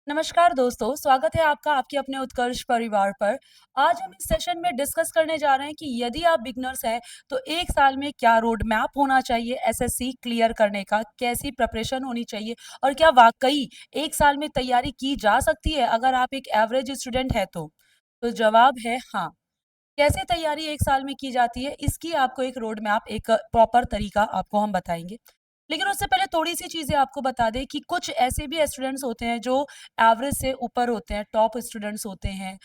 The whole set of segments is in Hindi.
नमस्कार दोस्तों, स्वागत है आपका आपके अपने उत्कर्ष परिवार पर। आज हम इस सेशन में डिस्कस करने जा रहे हैं कि यदि आप बिगिनर्स हैं, तो 1 साल में क्या रोड मैप होना चाहिए एसएससी क्लियर करने का, कैसी प्रिपरेशन होनी चाहिए और क्या वाक़ई 1 साल में तैयारी की जा सकती है अगर आप एक एवरेज स्टूडेंट हैं तो? तो जवाब है हाँ। कैसे तैयारी 1 साल में की जाती है, इसकी आपको एक रोड मैप, एक प्रॉपर तरीका आपको हम बताएँगे। लेकिन उससे पहले थोड़ी-सी चीज़ें आपको बता दें कि कुछ ऐसे भी स्टूडेंट्स होते हैं जो एवरेज से ऊपर होते हैं, टॉप स्टूडेंट्स होते हैं,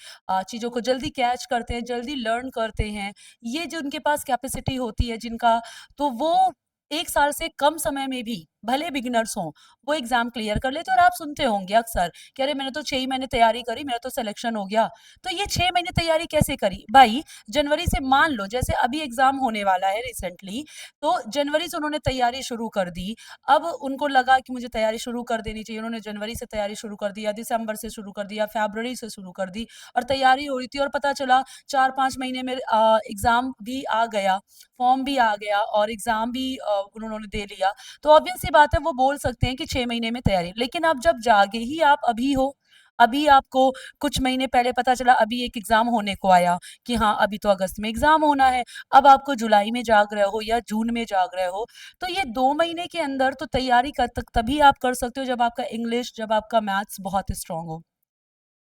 चीज़ों को जल्दी कैच करते हैं, जल्दी लर्न करते हैं। ये जो उनके पास कैपेसिटी होती है जिनका, तो वो 1 साल से कम समय में भी, भले बिगिनर्स हों, वो एग्ज़ाम क्लियर कर लेते हैं और आप सुनते होंगे अक्सर कि अरे मैंने तो 6 ही महीने तैयारी करी, मेरा तो सिलेक्शन हो गया। तो ये 6 महीने तैयारी कैसे करी? भाई, जनवरी से मान लो जैसे अभी एग्ज़ाम होने वाला है रिसेंटली, तो जनवरी से उन्होंने तैयारी शुरू कर दी। अब उनको लगा कि मुझे तैयारी शुरू कर देनी चाहिए, उन्होंने जनवरी से तैयारी शुरू कर दिया, दिसंबर से शुरू कर दिया, फरवरी से शुरू कर दी और तैयारी हो रही थी और पता चला 4-5 महीने में एग्ज़ाम भी आ गया, फॉर्म भी आ गया और एग्ज़ाम भी उन्होंने दे लिया। तो ऑब्वियस सी बात है वो बोल सकते हैं कि 6 महीने में तैयारी। लेकिन अब जब जागे ही आप अभी हो, अभी आपको कुछ महीने पहले पता चला, अभी एक एग्ज़ाम होने को आया कि हाँ, अभी तो अगस्त में एग्ज़ाम होना है। अब आपको जुलाई में जाग रहे हो या जून में जाग रहे हो, तो ये 2 महीने के अंदर तो तैयारी कर तक तभी आप कर सकते हो जब आपका इंग्लिश, जब आपका मैथ्स बहुत स्ट्रॉन्ग हो।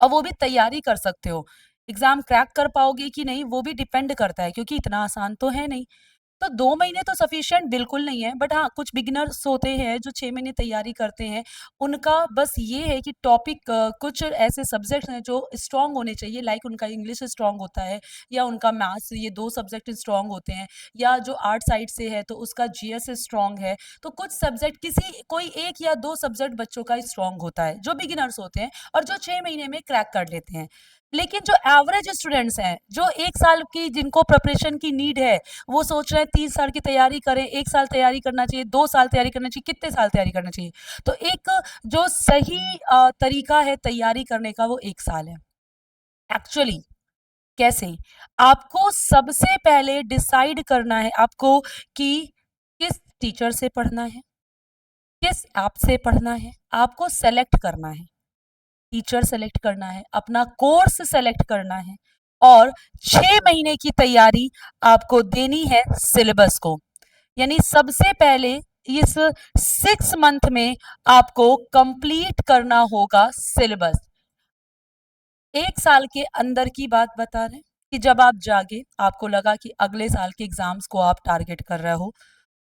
और वो भी तैयारी कर सकते हो। एग्ज़ाम क्रैक कर पाओगे कि नहीं वो भी डिपेंड करता है क्योंकि इतना आसान तो है नहीं। तो 2 महीने तो सफिशिएंट बिल्कुल नहीं है, बट हाँ, कुछ बिगिनर्स होते हैं जो 6 महीने तैयारी करते हैं। उनका बस ये है कि टॉपिक, कुछ ऐसे सब्जेक्ट्स हैं जो स्ट्रॉन्ग होने चाहिए, लाइक उनका इंग्लिश स्ट्रॉन्ग होता है या उनका मैथ्स, ये 2 सब्जेक्ट स्ट्रॉन्ग होते हैं, या जो आर्ट साइड से है तो उसका जीएस स्ट्रॉन्ग है। तो कुछ सब्जेक्ट, किसी कोई 1 या 2 सब्जेक्ट बच्चों का स्ट्रॉन्ग होता है, जो बिगिनर्स होते हैं और जो 6 महीने में क्रैक कर लेते हैं। लेकिन जो एवरेज स्टूडेंट्स हैं, जो 1 साल की जिनको प्रिपरेशन की नीड है, वो सोच रहे हैं 3 साल की तैयारी करें, 1 साल तैयारी करना चाहिए, 2 साल तैयारी करना चाहिए, कितने साल तैयारी करना चाहिए? तो एक जो सही तरीका है तैयारी करने का वो 1 साल है। एक्चुअली कैसे? आपको सबसे पहले डिसाइड करना है आपको कि किस टीचर से पढ़ना है, किस ऐप से पढ़ना है, आपको सेलेक्ट करना है। टीचर सेलेक्ट करना है, अपना कोर्स सेलेक्ट करना है और 6 महीने की तैयारी आपको देनी है सिलेबस को। यानी सबसे पहले इस 6 मंथ में आपको कंप्लीट करना होगा सिलेबस। 1 साल के अंदर की बात बता रहे हैं कि जब आप जागे, आपको लगा कि अगले साल के एग्जाम्स को आप टारगेट कर रहे हो,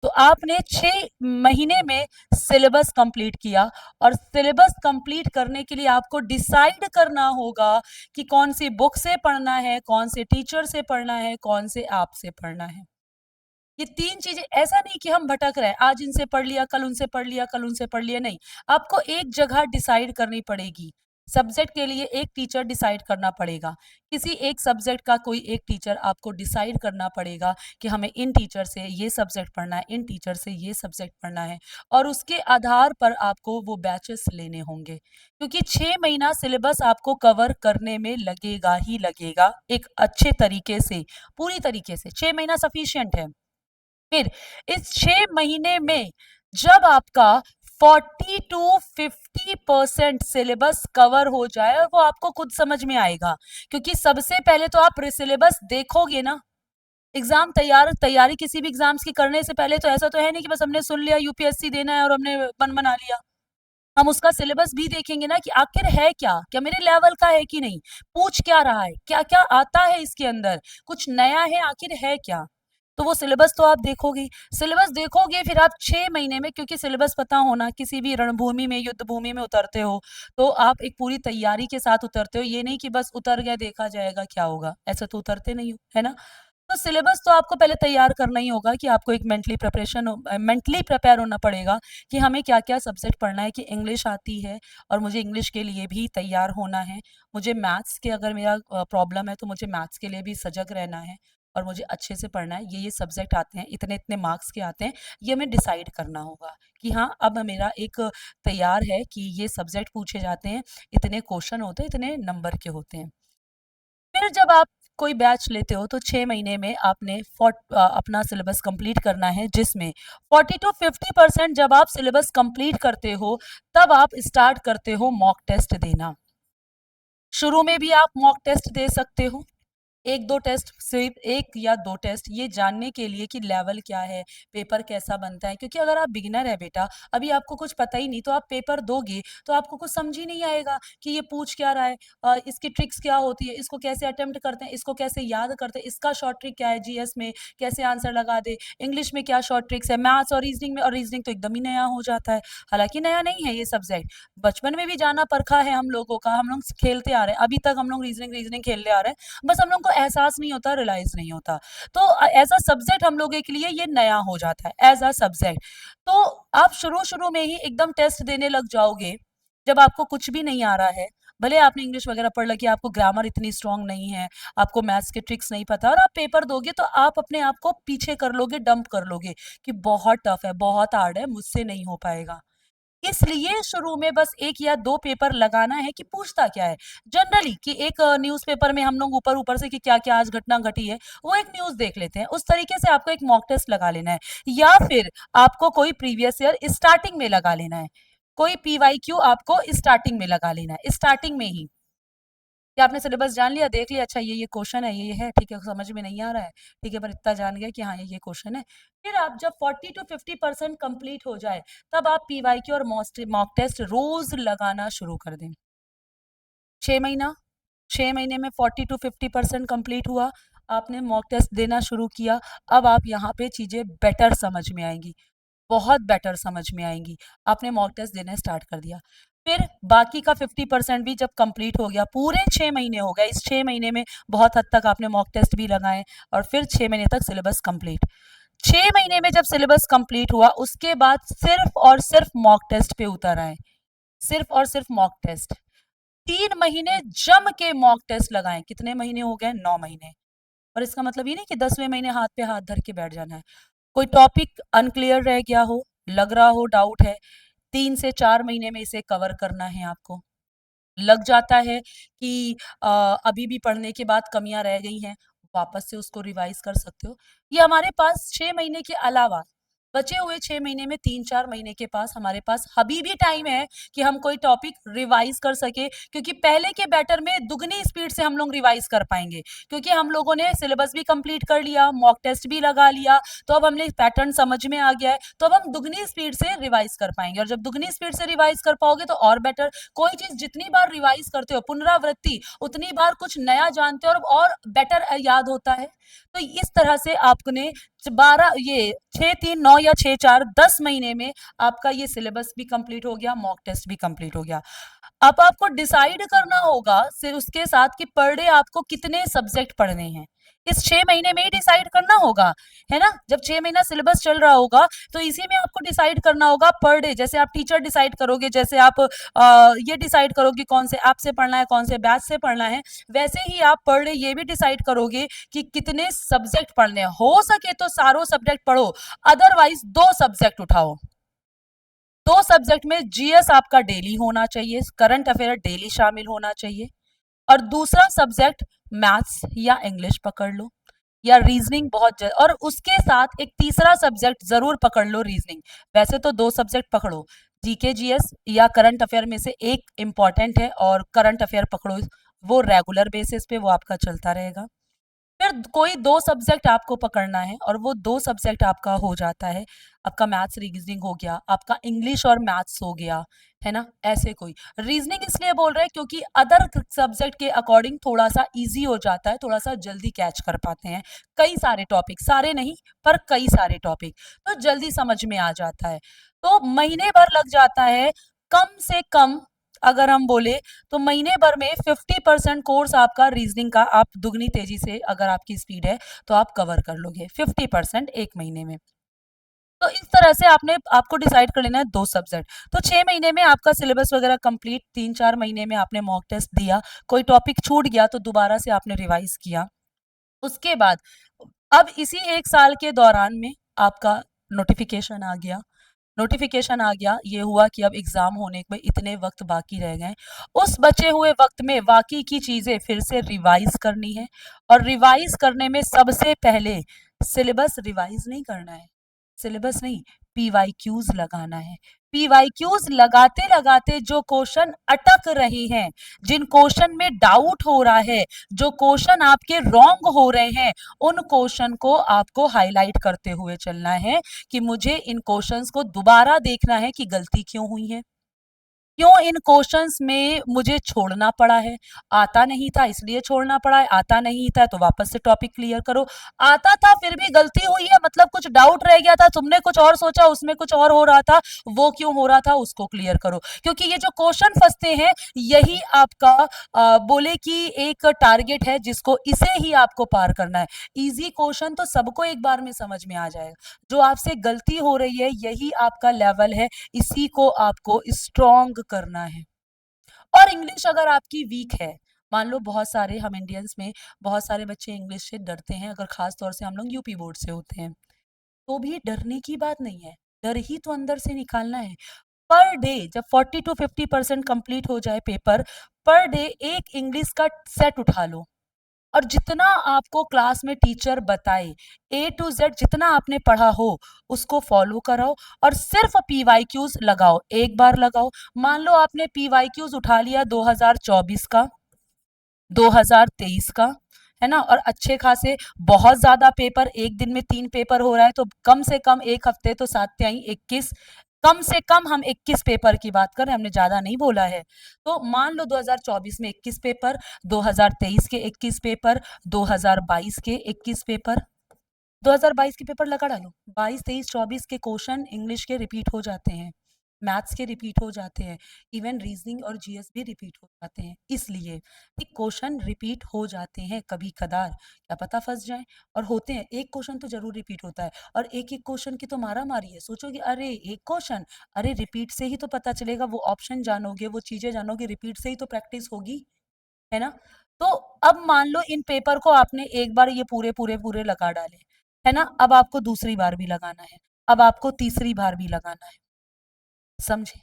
तो आपने 6 महीने में सिलेबस कंप्लीट किया और सिलेबस कंप्लीट करने के लिए आपको डिसाइड करना होगा कि कौन सी बुक से पढ़ना है, कौन से टीचर से पढ़ना है, कौन से ऐप से पढ़ना है। ये 3 चीज़ें, ऐसा नहीं कि हम भटक रहे हैं, आज इनसे पढ़ लिया, कल उनसे पढ़ लिया, कल उनसे पढ़ लिया, नहीं। आपको एक जगह डिसाइड करनी पड़ेगी। सब्जेक्ट के लिए एक टीचर डिसाइड करना पड़ेगा। किसी एक सब्जेक्ट का कोई एक टीचर आपको डिसाइड करना पड़ेगा कि हमें इन टीचर से ये सब्जेक्ट पढ़ना है, इन टीचर से ये सब्जेक्ट पढ़ना है और उसके आधार पर आपको वो बैचेस लेने होंगे। क्योंकि 6 महीना सिलेबस आपको कवर करने में लगेगा ही लगेगा, एक अच्छे तरीके से, पूरी तरीके से। 6 महीना सफिशिएंट है। फिर इस 6 महीने में जब आपका 40 टू 50% सिलेबस कवर हो जाए और वो आपको खुद समझ में आएगा, क्योंकि सबसे पहले तो आप सिलेबस देखोगे ना। एग्जाम तैयारी किसी भी एग्जाम्स की करने से पहले तो ऐसा तो है नहीं कि बस हमने सुन लिया यूपीएससी देना है और हमने मन बना लिया। हम उसका सिलेबस भी देखेंगे ना कि आखिर है क्या, क्या मेरे लेवल का है कि नहीं, पूछ क्या रहा है, क्या क्या आता है इसके अंदर, कुछ नया है, आखिर है क्या। तो वो सिलेबस तो आप देखोगे ही। सिलेबस देखोगे फिर आप 6 महीने में, क्योंकि सिलेबस पता होना, किसी भी रणभूमि में, युद्ध भूमि में उतरते हो, तो आप एक पूरी तैयारी के साथ उतरते हो। ये नहीं कि बस उतर गए देखा जाएगा क्या होगा, ऐसे तो उतरते नहीं हो, है ना? तो सिलेबस तो आपको पहले तैयार करना ही होगा कि आपको एक मेंटली प्रिपेयर होना पड़ेगा कि हमें क्या-क्या सब्जेक्ट पढ़ना है, कि इंग्लिश आती है और मुझे इंग्लिश के लिए भी तैयार होना है। मुझे मैथ्स के, अगर मेरा प्रॉब्लम है तो मुझे मैथ्स के लिए भी सजग रहना है और मुझे अच्छे से पढ़ना है। ये सब्जेक्ट आते हैं, इतने-इतने मार्क्स के आते हैं, ये हमें डिसाइड करना होगा कि हाँ, अब मेरा एक तैयार है कि ये सब्जेक्ट पूछे जाते हैं, इतने क्वेश्चन होते हैं, इतने नंबर के होते हैं। फिर जब आप कोई बैच लेते हो तो 6 महीने में आपने अपना सिलेबस कंप्लीट करना है, जिसमें 40 टू 50% जब आप सिलेबस कंप्लीट करते हो, तब आप स्टार्ट करते हो मॉक टेस्ट देना। शुरू में भी आप मॉक टेस्ट दे सकते हो, 1-2 टेस्ट, सिर्फ 1 या 2 टेस्ट, ये जानने के लिए कि लेवल क्या है, पेपर कैसा बनता है। क्योंकि अगर आप बिगिनर है बेटा, अभी आपको कुछ पता ही नहीं, तो आप पेपर दोगे तो आपको कुछ समझ ही नहीं आएगा कि ये पूछ क्या रहा है, इसकी ट्रिक्स क्या होती है, इसको कैसे अटेम्प्ट करते हैं, इसको कैसे याद करते हैं, इसका शॉर्ट ट्रिक क्या है, जीएस में कैसे आंसर लगा दे, इंग्लिश में क्या शॉर्ट ट्रिक्स है, मैथ्स और रीजनिंग में, और रीजनिंग तो एकदम ही नया हो जाता है। हालांकि नया नहीं है ये सब्जेक्ट, बचपन में भी जाना परखा है हम लोगों का, हम लोग खेलते आ रहे हैं, अभी तक हम लोग रीजनिंग रीजनिंग खेलते आ रहे हैं, बस हम लोग को एहसास नहीं होता, रियलाइज नहीं होता। तो एज अ सब्जेक्ट हम लोगों के लिए ये नया हो जाता है एज अ सब्जेक्ट। तो आप शुरू शुरू में ही एकदम टेस्ट देने लग जाओगे, जब आपको कुछ भी नहीं आ रहा है, भले आपने इंग्लिश वगैरह पढ़ लगी, आपको ग्रामर इतनी स्ट्रांग नहीं है, आपको मैथ्स के ट्रिक्स नहीं पता, और आप पेपर दोगे तो आप अपने आप को पीछे कर लोगे, डंप कर लोगे कि बहुत टफ है, बहुत हार्ड है, मुझसे नहीं हो पाएगा। इसलिए शुरू में बस 1 या 2 पेपर लगाना है कि पूछता क्या है। जनरली कि एक न्यूज़पेपर में हम लोग ऊपर-ऊपर से कि क्या-क्या आज घटना घटी है, वो एक न्यूज़ देख लेते हैं। उस तरीके से आपको एक मॉक टेस्ट लगा लेना है, या फिर आपको कोई प्रीवियस ईयर स्टार्टिंग में लगा लेना है। कोई पीवाईक्यू आपको स्टार्टिंग में लगा लेना है, स्टार्टिंग में ही। कि आपने सिलेबस जान लिया, देख लिया, अच्छा ये क्वेश्चन है, ये है, ठीक है, समझ में नहीं आ रहा है, ठीक है, पर इतना जान गया कि हाँ ये क्वेश्चन है। फिर आप जब 40 टू 50% कंप्लीट हो जाए, तब आप पीवाईक्यू और मॉक टेस्ट रोज लगाना शुरू कर दें। 6 महीना, 6 महीने में 40 टू 50% कंप्लीट हुआ, आपने मॉक टेस्ट देना शुरू किया, अब आप यहाँ पे चीजें बेटर समझ में आएंगी, बहुत बेटर समझ में आएंगी। आपने मॉक टेस्ट देना स्टार्ट कर दिया, फिर बाकी का 50% भी जब कंप्लीट हो गया, पूरे 6 महीने हो गए, इस 6 महीने में बहुत हद तक आपने मॉक टेस्ट भी लगाए, और फिर 6 महीने तक सिलेबस कंप्लीट। 6 महीने में जब सिलेबस कंप्लीट हुआ, उसके बाद सिर्फ और सिर्फ मॉक टेस्ट पे उतर आए, सिर्फ और सिर्फ मॉक टेस्ट। 3 महीने जम के मॉक टेस्ट लगाए, कितने महीने हो गए, 9 महीने। और इसका मतलब ये नहीं कि 10वें महीने हाथ पे हाथ धर के बैठ जाना है। कोई टॉपिक अनक्लियर रह गया हो, लग रहा हो डाउट है, 3 से 4 महीने में इसे कवर करना है आपको। लग जाता है कि अभी भी पढ़ने के बाद कमियां रह गई हैं, वापस से उसको रिवाइज कर सकते हो। ये हमारे पास 6 महीने के अलावा बचे हुए 6 महीने में 3-4 महीने के पास हमारे पास अभी भी टाइम है कि हम कोई टॉपिक रिवाइज कर सके, क्योंकि पहले के बैटर में दुगनी स्पीड से हम लोग रिवाइज कर पाएंगे, क्योंकि हम लोगों ने सिलेबस भी कंप्लीट कर लिया, मॉक टेस्ट भी लगा लिया, तो अब हमने पैटर्न समझ में आ गया है, तो अब हम दुगनी स्पीड से रिवाइज कर पाएंगे, और जब दुगनी स्पीड से रिवाइज कर पाओगे तो और बेटर। कोई चीज जितनी बार रिवाइज करते हो, पुनरावृत्ति, उतनी बार कुछ नया जानते हो और बेटर याद होता है। तो इस तरह से आपने 12 ये 6-3-9 या 6-4-10 महीने में आपका ये सिलेबस भी कंप्लीट हो गया, मॉक टेस्ट भी कंप्लीट हो गया। अब आपको डिसाइड करना होगा फिर उसके साथ कि पर डे आपको कितने सब्जेक्ट पढ़ने हैं, इस 6 महीने में ही डिसाइड करना होगा, है ना। जब 6 महीना सिलेबस चल रहा होगा, तो इसी में आपको डिसाइड करना होगा पर डे, जैसे आप टीचर डिसाइड करोगे, जैसे आप ये डिसाइड करोगे कौन से ऐप से पढ़ना है, कौन से बैच से पढ़ना है, वैसे ही आप पर डे ये भी डिसाइड करोगे कि कितने सब्जेक्ट पढ़ने हैं। हो सके तो सारों सब्जेक्ट पढ़ो, अदरवाइज 2 सब्जेक्ट उठाओ। 2 सब्जेक्ट में जीएस आपका डेली होना चाहिए, करंट अफेयर डेली शामिल होना चाहिए, और दूसरा सब्जेक्ट मैथ्स या इंग्लिश पकड़ लो, या रीजनिंग और उसके साथ एक तीसरा सब्जेक्ट जरूर पकड़ लो, रीजनिंग। वैसे तो 2 सब्जेक्ट पकड़ो, जीके जीएस या करंट अफेयर में से एक इंपॉर्टेंट है, और करंट अफेयर पकड़ो, वो रेगुलर बेसिस पे वो आपका चलता रहेगा। फिर कोई 2 सब्जेक्ट आपको पकड़ना है, और वो 2 सब्जेक्ट आपका हो जाता है, आपका मैथ्स रीजनिंग हो गया, आपका इंग्लिश और मैथ्स हो गया, है ना। ऐसे कोई रीजनिंग इसलिए बोल रहे हैं क्योंकि अदर सब्जेक्ट के अकॉर्डिंग थोड़ा सा इजी हो जाता है, थोड़ा सा जल्दी कैच कर पाते हैं, कई सारे टॉपिक, सारे नहीं पर कई सारे टॉपिक, तो जल्दी समझ में आ जाता है। तो महीने भर लग जाता है, कम से कम अगर हम बोले तो महीने भर में 50% कोर्स आपका रीजनिंग का आप दुगनी तेजी से, अगर आपकी स्पीड है तो आप कवर कर लोगे 50% 1 महीने में। तो इस तरह से आपको डिसाइड कर लेना है 2 सब्जेक्ट। तो 6 महीने में आपका सिलेबस वगैरह कंप्लीट, 3-4 महीने में आपने मॉक टेस्ट दिया, कोई टॉपिक छूट गया तो दोबारा से आपने रिवाइज किया। उसके बाद अब इसी 1 साल के दौरान में आपका नोटिफिकेशन आ गया, नोटिफिकेशन आ गया, ये हुआ कि अब एग्जाम होने में इतने वक्त बाकी रह गए, उस बचे हुए वक्त में बाकी की चीजें फिर से रिवाइज करनी है। और रिवाइज करने में सबसे पहले सिलेबस रिवाइज नहीं करना है, सिलेबस नहीं, पीवाईक्यूज लगाना है। पीवाईक्यूज लगाते लगाते जो क्वेश्चन अटक रहे हैं, जिन क्वेश्चन में डाउट हो रहा है, जो क्वेश्चन आपके रॉन्ग हो रहे हैं, उन क्वेश्चन को आपको हाईलाइट करते हुए चलना है कि मुझे इन क्वेश्चंस को दोबारा देखना है कि गलती क्यों हुई है, क्यों इन क्वेश्चंस में मुझे छोड़ना पड़ा है, आता नहीं था इसलिए छोड़ना पड़ा है, आता नहीं था तो वापस से टॉपिक क्लियर करो, आता था फिर भी गलती हुई है मतलब कुछ डाउट रह गया था, तुमने कुछ और सोचा उसमें कुछ और हो रहा था, वो क्यों हो रहा था उसको क्लियर करो। क्योंकि ये जो क्वेश्चन फंसते हैं, यही आपका बोले कि एक टारगेट है जिसको इसे ही आपको पार करना है। इजी क्वेश्चन तो सबको एक बार में समझ में आ जाएगा, जो आपसे गलती हो रही है यही आपका लेवल है, इसी को आपको स्ट्रॉन्ग करना है। और इंग्लिश अगर आपकी वीक है, मान लो बहुत सारे हम इंडियंस में बहुत सारे बच्चे इंग्लिश से डरते हैं, अगर खास तौर से हम लोग यूपी बोर्ड से होते हैं, तो भी डरने की बात नहीं है, डर ही तो अंदर से निकालना है। पर डे जब 40 to 50% कंप्लीट हो जाए पेपर, पर डे एक इंग्लिश का सेट उठा लो, और जितना आपको क्लास में टीचर बताए, ए टू जेड जितना आपने पढ़ा हो उसको फॉलो कराओ, और सिर्फ पीवाईक्यूज लगाओ, एक बार लगाओ। मान लो आपने पीवाईक्यूज उठा लिया 2024 का, 2023 का, है ना, और अच्छे खासे बहुत ज्यादा पेपर, एक दिन में 3 पेपर हो रहा है तो कम से कम एक हफ्ते तो 7 तिहाई 21, कम से कम हम 21 पेपर की बात कर रहे हैं, हमने ज्यादा नहीं बोला है। तो मान लो 2024 में 21 पेपर, 2023 के 21 पेपर, 2022 के 21 पेपर, 2022 के पेपर लगा डालो, 22 23 24 के क्वेश्चन इंग्लिश के रिपीट हो जाते हैं, मैथ्स के रिपीट हो जाते हैं, इवन रीजनिंग और जीएस भी रिपीट हो जाते हैं, इसलिए क्वेश्चन रिपीट हो जाते हैं कभी कदार, क्या पता फंस जाए, और होते हैं, एक क्वेश्चन तो जरूर रिपीट होता है, और एक एक क्वेश्चन की तो मारा मारी है, सोचोगे अरे एक क्वेश्चन, अरे रिपीट से ही तो पता चलेगा, वो ऑप्शन जानोगे, वो चीजें जानोगे, रिपीट से ही तो प्रैक्टिस होगी, है ना। तो अब मान लो इन पेपर को आपने एक बार ये पूरे पूरे पूरे लगा डाले, है ना, अब आपको दूसरी बार भी लगाना है, अब आपको तीसरी बार भी लगाना है, समझे।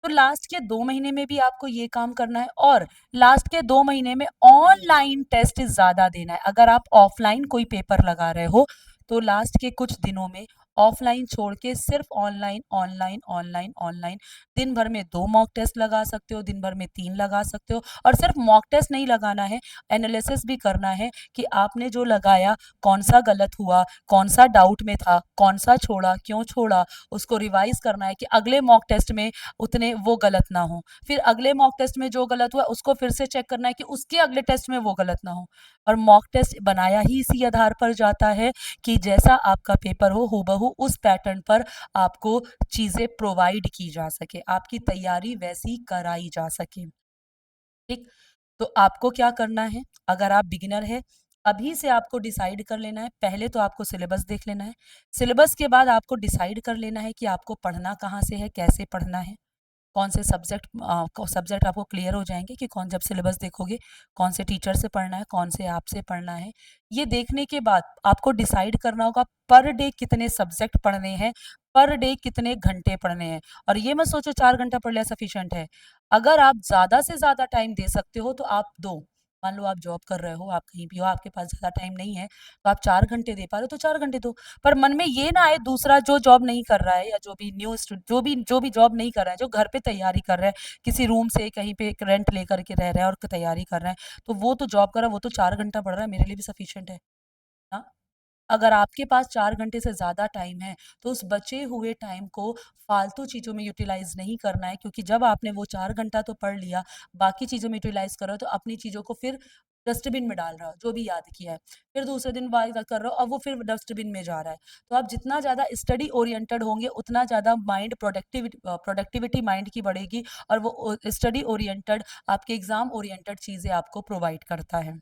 तो लास्ट के 2 महीने में भी आपको ये काम करना है, और लास्ट के 2 महीने में ऑनलाइन टेस्ट ज्यादा देना है। अगर आप ऑफलाइन कोई पेपर लगा रहे हो तो लास्ट के कुछ दिनों में ऑफलाइन छोड़ के सिर्फ ऑनलाइन ऑनलाइन ऑनलाइन ऑनलाइन, दिन भर में 2 मॉक टेस्ट लगा सकते हो, दिन भर में 3 लगा सकते हो, और सिर्फ मॉक टेस्ट नहीं लगाना है, एनालिसिस भी करना है कि आपने जो लगाया कौन सा गलत हुआ, कौन सा डाउट में था, कौन सा छोड़ा, क्यों छोड़ा, उसको रिवाइज करना है कि अगले मॉक टेस्ट में उतने वो गलत ना हो, फिर अगले मॉक टेस्ट में जो गलत हुआ उसको फिर से चेक करना है कि उसके अगले टेस्ट में वो गलत ना हो। और मॉक टेस्ट बनाया ही इसी आधार पर जाता है कि जैसा आपका पेपर हो हूबहू उस पैटर्न पर आपको चीजें प्रोवाइड की जा सके, आपकी तैयारी वैसी कराई जा सके, ठीक। तो आपको क्या करना है, अगर आप बिगिनर है, अभी से आपको डिसाइड कर लेना है, पहले तो आपको सिलेबस देख लेना है, सिलेबस के बाद आपको डिसाइड कर लेना है कि आपको पढ़ना कहाँ से है, कैसे पढ़ना है, कौन से सब्जेक्ट आपको क्लियर हो जाएंगे कि कौन, जब सिलेबस देखोगे कौन से टीचर से पढ़ना है, कौन से ऐप से पढ़ना है। ये देखने के बाद आपको डिसाइड करना होगा पर डे कितने सब्जेक्ट पढ़ने हैं, पर डे कितने घंटे पढ़ने हैं। और ये मत सोचो 4 घंटा पढ़ लिया सफिशिएंट है, अगर आप ज्यादा से ज्यादा टाइम दे सकते हो तो आप दो। मान लो आप जॉब कर रहे हो, आप कहीं भी हो, आपके पास ज्यादा टाइम नहीं है, तो आप 4 घंटे दे पा रहे हो तो 4 घंटे दो। पर मन में ये ना आए, दूसरा जो जॉब नहीं कर रहा है या जो भी न्यू जो भी जॉब नहीं कर रहा है, जो घर पे तैयारी कर रहा है, किसी रूम से कहीं पे रेंट लेकर के रह रहा है और तैयारी कर रहा है, तो वो तो जॉब कर रहा है, वो तो 4 घंटा पढ़ रहा है, मेरे लिए भी सफिशियंट है ना। अगर आपके पास 4 घंटे से ज्यादा टाइम है तो उस बचे हुए टाइम को फालतू चीजों में यूटिलाइज नहीं करना है, क्योंकि जब आपने वो 4 घंटा तो पढ़ लिया, बाकी चीजों में यूटिलाइज करो तो अपनी चीजों को फिर डस्टबिन में डाल रहा हो, जो भी याद किया है, फिर दूसरे दिन बात कर रहा हो और वो फिर डस्टबिन में जा रहा है। तो आप जितना ज्यादा स्टडी ओरिएंटेड होंगे उतना ज्यादा माइंड प्रोडक्टिविटी माइंड की बढ़ेगी, और वो स्टडी ओरिएंटेड आपके एग्जाम ओरिएंटेड चीजें आपको प्रोवाइड करता है,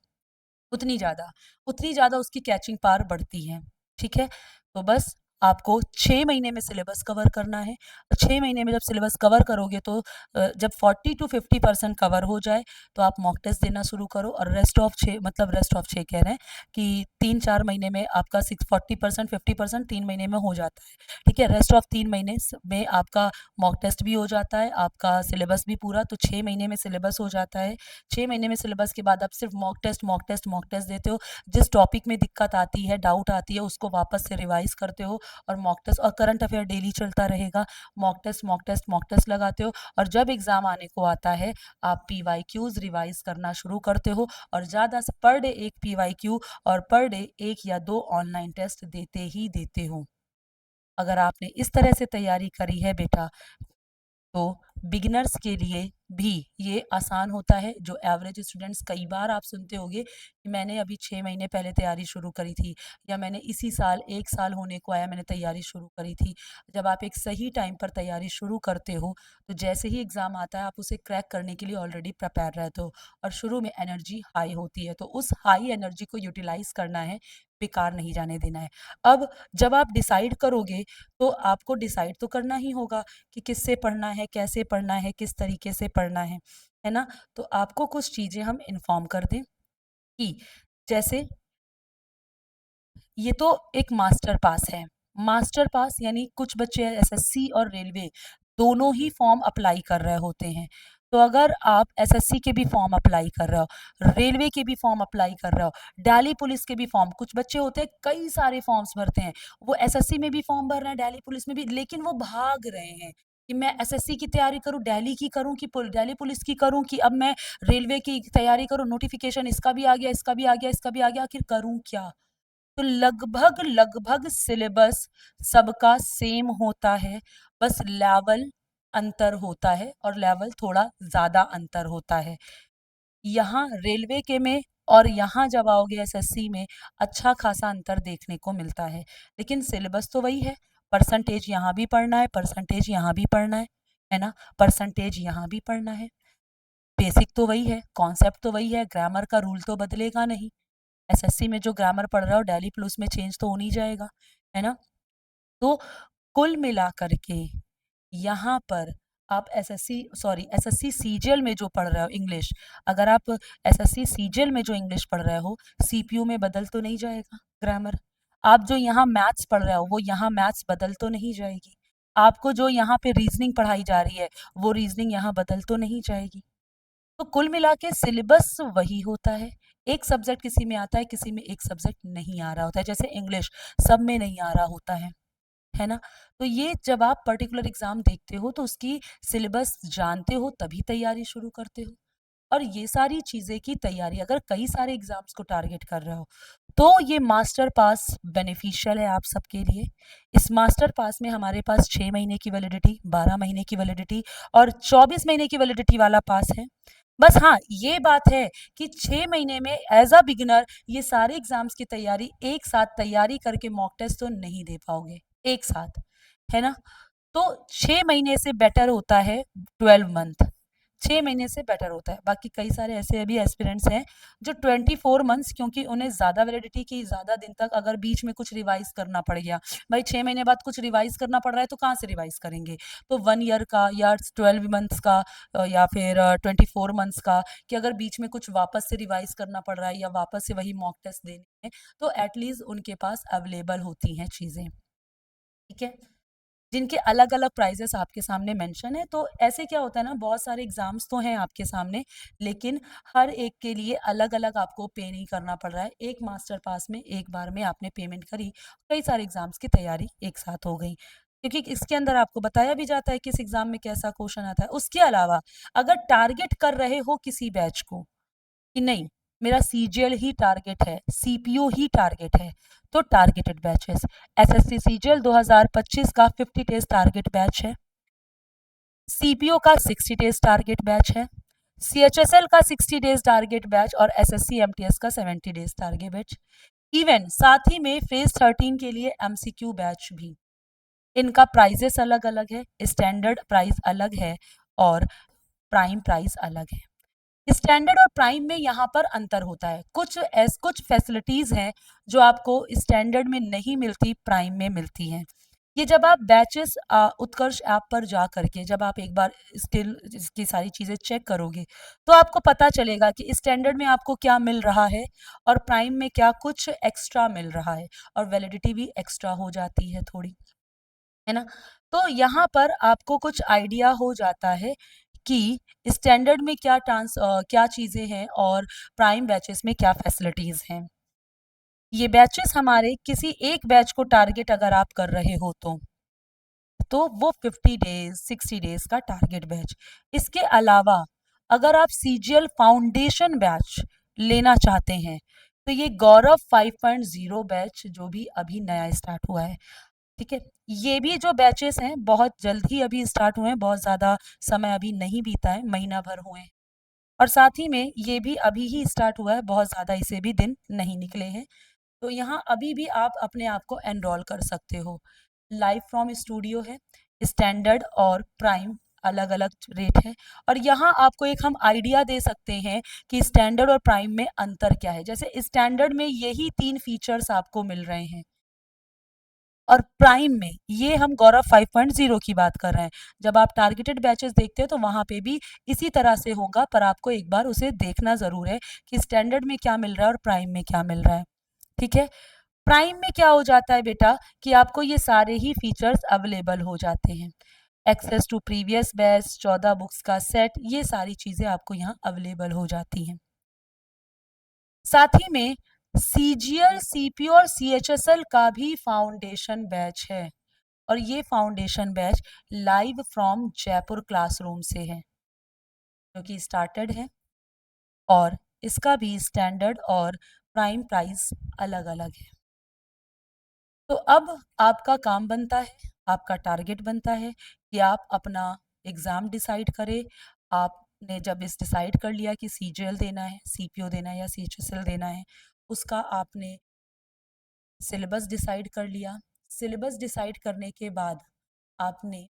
उतनी ज़्यादा उसकी कैचिंग पावर बढ़ती है, ठीक है? तो बस आपको 6 महीने में सिलेबस कवर करना है। 6 महीने में जब सिलेबस कवर करोगे तो जब 40 टू 50% कवर हो जाए तो आप मॉक टेस्ट देना शुरू करो, और रेस्ट ऑफ 6 मतलब रेस्ट ऑफ 6 कह रहे हैं कि 3-4 महीने में आपका 40% 50% 3 महीने में हो जाता है, ठीक है। रेस्ट ऑफ 3 महीने में आपका मॉक टेस्ट भी हो जाता है, आपका सिलेबस भी पूरा, तो 6 महीने में सिलेबस हो जाता है। 6 महीने में सिलेबस के बाद आप सिर्फ mock test mock test mock test देते हो। जिस टॉपिक में दिक्कत आती है, डाउट आती है, उसको वापस से रिवाइज करते हो, और मॉक टेस्ट और करंट अफेयर डेली चलता रहेगा। Mock test mock test mock test लगाते हो, और जब एग्जाम आने को आता है आप पीवाईक्यूज रिवाइज करना शुरू करते हो, और ज़्यादा से पर डे एक पीवाईक्यू और पर डे 1 या 2 ऑनलाइन टेस्ट देते ही देते हो। अगर आपने इस तरह से तैयारी करी है बेटा, तो बिगिनर्स के लिए भी ये आसान होता है। जो एवरेज स्टूडेंट्स, कई बार आप सुनते होंगे कि मैंने अभी 6 महीने पहले तैयारी शुरू करी थी, या मैंने इसी साल 1 साल होने को आया मैंने तैयारी शुरू करी थी। जब आप एक सही टाइम पर तैयारी शुरू करते हो तो जैसे ही एग्ज़ाम आता है आप उसे क्रैक करने के लिए ऑलरेडी प्रिपेयर रहते हो, और शुरू में एनर्जी हाई होती है, तो उस हाई एनर्जी को यूटिलाइज़ करना है, बेकार नहीं जाने देना है। अब जब आप डिसाइड करोगे तो आपको डिसाइड तो करना ही होगा कि किससे पढ़ना है, कैसे पढ़ना है, किस तरीके से पढ़ना है ना? तो आपको कुछ चीज़ें हम इन्फॉर्म कर दें कि जैसे ये तो एक मास्टर पास है। मास्टर पास यानी कुछ बच्चे एसएससी और रेलवे दोनों ही फॉर्म अप्लाई कर रहे होते हैं। तो अगर आप एसएससी के भी फॉर्म अप्लाई कर रहे हो, रेलवे के भी फॉर्म अप्लाई कर रहे हो, दिल्ली पुलिस के भी फॉर्म, कुछ बच्चे होते हैं कई सारे फॉर्म्स भरते हैं। वो एसएससी में भी फॉर्म भर रहे हैं, दिल्ली पुलिस में भी, लेकिन वो भाग रहे हैं कि मैं एसएससी की तैयारी करूँ, दिल्ली की करूँ कि दिल्ली पुलिस की करूँ, कि अब मैं रेलवे की तैयारी करूँ, नोटिफिकेशन इसका भी आ गया, इसका भी आ गया, इसका भी आ गया, आखिर करूँ क्या? तो लगभग लगभग सिलेबस सबका सेम होता है, बस लेवल अंतर होता है, और लेवल थोड़ा ज़्यादा अंतर होता है। यहाँ रेलवे के में और यहाँ जब आओगे एसएससी में अच्छा खासा अंतर देखने को मिलता है, लेकिन सिलेबस तो वही है। परसेंटेज यहाँ भी पढ़ना है, परसेंटेज यहाँ भी पढ़ना है ना? परसेंटेज यहाँ भी पढ़ना है। बेसिक तो वही है, कॉन्सेप्ट तो वही है, ग्रामर का रूल तो बदलेगा नहीं। एसएससी में जो ग्रामर पढ़ रहा हो दिल्ली पुलिस में चेंज तो हो नहीं जाएगा, है ना? तो कुल मिलाकर के यहाँ पर आप एसएससी सीजीएल में जो पढ़ रहे हो इंग्लिश, अगर आप एसएससी सीजीएल में जो इंग्लिश पढ़ रहे हो, सीपीयू में बदल तो नहीं जाएगा ग्रामर। आप जो यहाँ मैथ्स पढ़ रहे हो वो यहाँ मैथ्स बदल तो नहीं जाएगी। आपको जो यहाँ पे रीजनिंग पढ़ाई जा रही है वो रीजनिंग यहाँ बदल तो नहीं जाएगी। तो कुल मिला के सिलेबस वही होता है। एक सब्जेक्ट किसी में आता है, किसी में एक सब्जेक्ट नहीं आ रहा होता है, जैसे इंग्लिश सब में नहीं आ रहा होता है ना? तो ये जब आप पर्टिकुलर एग्जाम देखते हो तो उसकी सिलेबस जानते हो तभी तैयारी शुरू करते हो। और ये सारी चीजें की तैयारी अगर कई सारे एग्जाम्स को टारगेट कर रहे हो तो ये मास्टर पास बेनिफिशियल है आप सबके लिए। इस मास्टर पास में हमारे पास 6 महीने की वैलिडिटी, 12 महीने की वैलिडिटी और 24 महीने की वैलिडिटी वाला पास है। बस हाँ, ये बात है कि 6 महीने में एज अ बिगिनर ये सारे एग्जाम्स की तैयारी एक साथ तैयारी करके मॉक टेस्ट तो नहीं दे पाओगे एक साथ, है ना? तो 6 महीने से बेटर होता है 12 मंथ। 6 महीने से बेटर होता है। बाकी कई सारे ऐसे भी एस्पिरेंट्स हैं जो 24 मंथ्स, क्योंकि उन्हें ज़्यादा वैलिडिटी की, ज़्यादा दिन तक अगर बीच में कुछ रिवाइज़ करना पड़ गया, भाई 6 महीने बाद कुछ रिवाइज़ करना पड़ रहा है तो कहाँ से रिवाइज़ करेंगे? तो 1 ईयर का या 12 मंथ्स का या फिर 24 मंथ्स का, कि अगर बीच में कुछ वापस से रिवाइज़ करना पड़ रहा है या वापस से वही मॉक टेस्ट देने हैं, तो एटलीस्ट उनके पास अवेलेबल होती हैं चीज़ें, ठीक है? जिनके अलग-अलग प्राइजेस आपके सामने मेंशन है। तो ऐसे क्या होता है ना, बहुत सारे एग्ज़ाम्स तो हैं आपके सामने, लेकिन हर एक के लिए अलग-अलग आपको पे नहीं करना पड़ रहा है। एक मास्टर पास में एक बार में आपने पेमेंट करी, कई सारे एग्ज़ाम्स की तैयारी एक साथ हो गई। क्योंकि इसके अंदर आपको बताया भी जाता है किस एग्ज़ाम में कैसा क्वेश्चन आता है। उसके अलावा अगर टारगेट कर रहे हो किसी बैच को कि नहीं, मेरा सीजीएल ही टारगेट है, सीपीयू ही टारगेट है, तो टारगेटेड बैचेस एसएससी सीजीएल 2025 का 50 डेज टारगेट बैच है, सीपीओ का 60 डेज टारगेट बैच है, सीएचएसएल का 60 डेज टारगेट बैच और एसएससी एमटीएस का 70 डेज टारगेट बैच। इवन साथ ही में फेज 13 के लिए एमसीक्यू बैच भी। इनका प्राइजेस अलग अलग है, स्टैंडर्ड प्राइस अलग है और प्राइम प्राइस अलग है। स्टैंडर्ड और प्राइम में यहाँ पर अंतर होता है। कुछ फैसिलिटीज हैं जो आपको स्टैंडर्ड में नहीं मिलती, प्राइम में मिलती हैं। ये जब आप बैचेस उत्कर्ष ऐप पर जा करके जब आप एक बार स्किल इसकी सारी चीज़ें चेक करोगे तो आपको पता चलेगा कि स्टैंडर्ड में आपको क्या मिल रहा है और प्राइम में क्या कुछ एक्स्ट्रा मिल रहा है, और वैलिडिटी भी एक्स्ट्रा हो जाती है थोड़ी, है ना? तो यहाँ पर आपको कुछ आइडिया हो जाता है कि स्टैंडर्ड में क्या चीज़ें हैं और प्राइम बैचेस में क्या फैसिलिटीज़ हैं। ये बैचेस हमारे किसी एक बैच को टारगेट अगर आप कर रहे हो तो वो 50 डेज 60 डेज का टारगेट बैच। इसके अलावा अगर आप सीजीएल फाउंडेशन बैच लेना चाहते हैं तो ये गौरव 5.0 बैच जो भी अभी नया स्टार्ट हुआ है, ठीक है, ये भी जो बैचेस हैं बहुत जल्द ही अभी स्टार्ट हुए हैं, बहुत ज़्यादा समय अभी नहीं बीता है, महीना भर हुए हैं। और साथ ही में ये भी अभी ही स्टार्ट हुआ है, बहुत ज़्यादा इसे भी दिन नहीं निकले हैं। तो यहाँ अभी भी आप अपने आप को एनरोल कर सकते हो। लाइव फ्रॉम स्टूडियो है, स्टैंडर्ड और प्राइम अलग-अलग रेट है, और यहाँ आपको एक हम आइडिया दे सकते हैं कि स्टैंडर्ड और प्राइम में अंतर क्या है। जैसे स्टैंडर्ड में यही 3 फीचर्स आपको मिल रहे हैं और प्राइम में ये हम गौरव 5.0 की बात कर रहे हैं। जब आप टारगेटेड बैचेस देखते हो तो वहाँ पे भी इसी तरह से होगा, पर आपको एक बार उसे देखना ज़रूर है कि स्टैंडर्ड में क्या मिल रहा है और प्राइम में क्या मिल रहा है, ठीक है? प्राइम में क्या हो जाता है बेटा कि आपको ये सारे ही फीचर्स अवेलेबल हो जाते हैं। Access to previous batch, 14 books का सेट, ये सारी चीज़ें आपको यहाँ अवेलेबल हो जाती हैं। साथ ही में सीजीएल, सीपीओ और सीएचएसएल का भी फाउंडेशन बैच है, और ये foundation batch live from Jaipur classroom से है, जो कि स्टार्टेड है, और इसका भी स्टैंडर्ड और प्राइम प्राइस अलग-अलग है। तो अब आपका काम बनता है, आपका टारगेट बनता है कि आप अपना एग्ज़ाम डिसाइड करें। आपने जब इस डिसाइड कर लिया कि सीजीएल देना है, सीपीओ देना है या सीएचएसएल देना है, उसका आपने सिलेबस डिसाइड कर लिया। सिलेबस डिसाइड करने के बाद आपने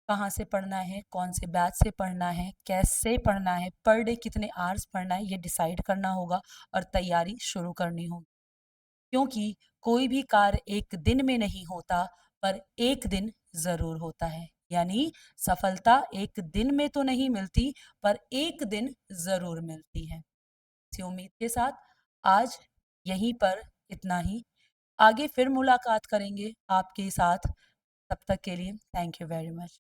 कहाँ से पढ़ना है, कौन से बैच से पढ़ना है, कैसे पढ़ना है, पर डे कितने आवर्स पढ़ना है, ये डिसाइड करना होगा और तैयारी शुरू करनी होगी। क्योंकि कोई भी कार्य एक दिन में नहीं होता, पर एक दिन ज़रूर होता है। यानी सफलता एक दिन में तो नहीं मिलती, पर एक दिन ज़रूर मिलती है। इसी उम्मीद के साथ आज यहीं पर इतना ही। आगे फिर मुलाकात करेंगे आपके साथ। तब तक के लिए थैंक यू वेरी मच।